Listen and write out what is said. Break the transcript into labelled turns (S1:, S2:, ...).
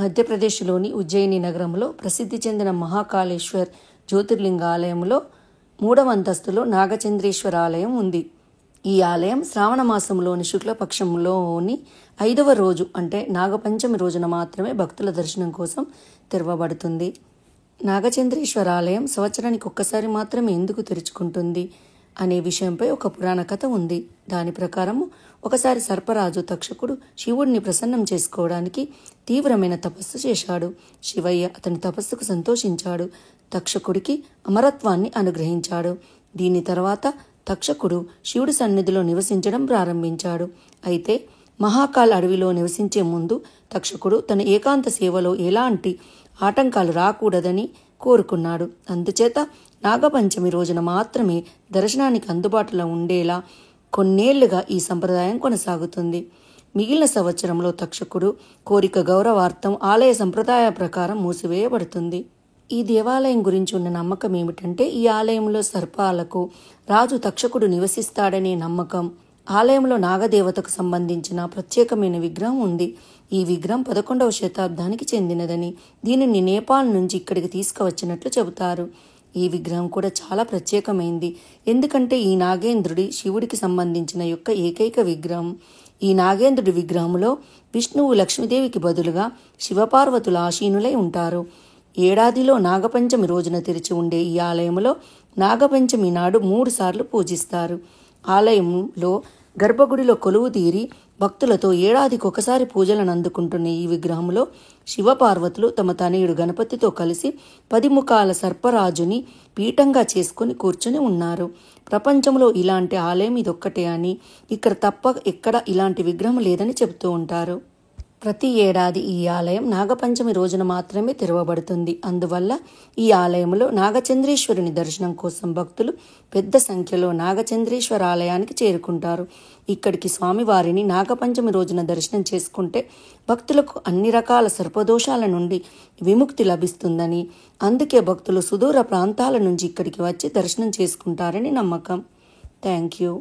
S1: మధ్యప్రదేశ్లోని ఉజ్జయిని నగరంలో ప్రసిద్ధి చెందిన మహాకాళేశ్వర్ జ్యోతిర్లింగ ఆలయంలో 3వ అంతస్తులో నాగచంద్రేశ్వర ఆలయం ఉంది. ఈ ఆలయం శ్రావణ మాసంలోని శుక్లపక్షంలోని 5వ రోజు అంటే నాగపంచమి రోజున మాత్రమే భక్తుల దర్శనం కోసం తెరవబడుతుంది. నాగచంద్రేశ్వర ఆలయం సంవత్సరానికి ఒక్కసారి మాత్రమే ఎందుకు తెరుచుకుంటుంది అనే విషయంపై ఒక పురాణ కథ ఉంది. దాని ప్రకారము ఒకసారి సర్పరాజు తక్షకుడు శివుడిని ప్రసన్నం చేసుకోవడానికి తీవ్రమైన తపస్సు చేశాడు. శివయ్య అతని తపస్సుకు సంతోషించాడు. తక్షకుడికి అమరత్వాన్ని అనుగ్రహించాడు. దీని తర్వాత తక్షకుడు శివుడి సన్నిధిలో నివసించడం ప్రారంభించాడు. అయితే మహాకాల్ అడవిలో నివసించే ముందు తక్షకుడు తన ఏకాంత సేవలో ఎలాంటి ఆటంకాలు రాకూడదని కోరుకున్నాడు. అందుచేత నాగపంచమి రోజున మాత్రమే దర్శనానికి అందుబాటులో ఉండేలా కొన్నేళ్లుగా ఈ సంప్రదాయం కొనసాగుతుంది. మిగిలిన సంవత్సరంలో తక్షకుడు కోరిక గౌరవార్థం ఆలయ సంప్రదాయ ప్రకారం మూసివేయబడుతుంది. ఈ దేవాలయం గురించి ఉన్న నమ్మకం ఏమిటంటే, ఈ ఆలయంలో సర్పాలకు రాజు తక్షకుడు నివసిస్తాడనే నమ్మకం. ఆలయంలో నాగదేవతకు సంబంధించిన ప్రత్యేకమైన విగ్రహం ఉంది. ఈ విగ్రహం 11వ శతాబ్దానికి చెందినదని, దీనిని నేపాల్ నుంచి ఇక్కడికి తీసుకువచ్చినట్లు చెబుతారు. ఈ విగ్రహం కూడా చాలా ప్రత్యేకమైంది. ఎందుకంటే ఈ నాగేంద్రుడి శివుడికి సంబంధించిన యొక్క ఏకైక విగ్రహం. ఈ నాగేంద్రుడి విగ్రహంలో విష్ణువు లక్ష్మీదేవికి బదులుగా శివపార్వతుల ఆశీనులై ఉంటారు. ఏడాదిలో నాగపంచమి రోజున తెరిచి ఉండే ఈ ఆలయంలో నాగపంచమి నాడు 3 సార్లు పూజిస్తారు. ఆలయంలో గర్భగుడిలో కొలువు తీరి భక్తులతో ఏడాదికి ఒకసారి పూజలను అందుకుంటున్న ఈ విగ్రహంలో శివపార్వతులు తమ తనయుడు గణపతితో కలిసి 10 ముఖాల సర్పరాజుని పీఠంగా చేసుకుని కూర్చుని ఉన్నారు. ప్రపంచంలో ఇలాంటి ఆలయం ఇదొక్కటే అని, ఇక్కడ తప్ప ఎక్కడ ఇలాంటి విగ్రహం లేదని చెబుతూ ఉంటారు. ప్రతి ఏడాది ఈ ఆలయం నాగపంచమి రోజున మాత్రమే తెరవబడుతుంది. అందువల్ల ఈ ఆలయంలో నాగచంద్రేశ్వరుని దర్శనం కోసం భక్తులు పెద్ద సంఖ్యలో నాగచంద్రేశ్వర ఆలయానికి చేరుకుంటారు. ఇక్కడికి స్వామివారిని నాగపంచమి రోజున దర్శనం చేసుకుంటే భక్తులకు అన్ని రకాల సర్పదోషాల నుండి విముక్తి లభిస్తుందని, అందుకే భక్తులు సుదూర ప్రాంతాల నుంచి ఇక్కడికి వచ్చి దర్శనం చేసుకుంటారని నమ్మకం. Thank you.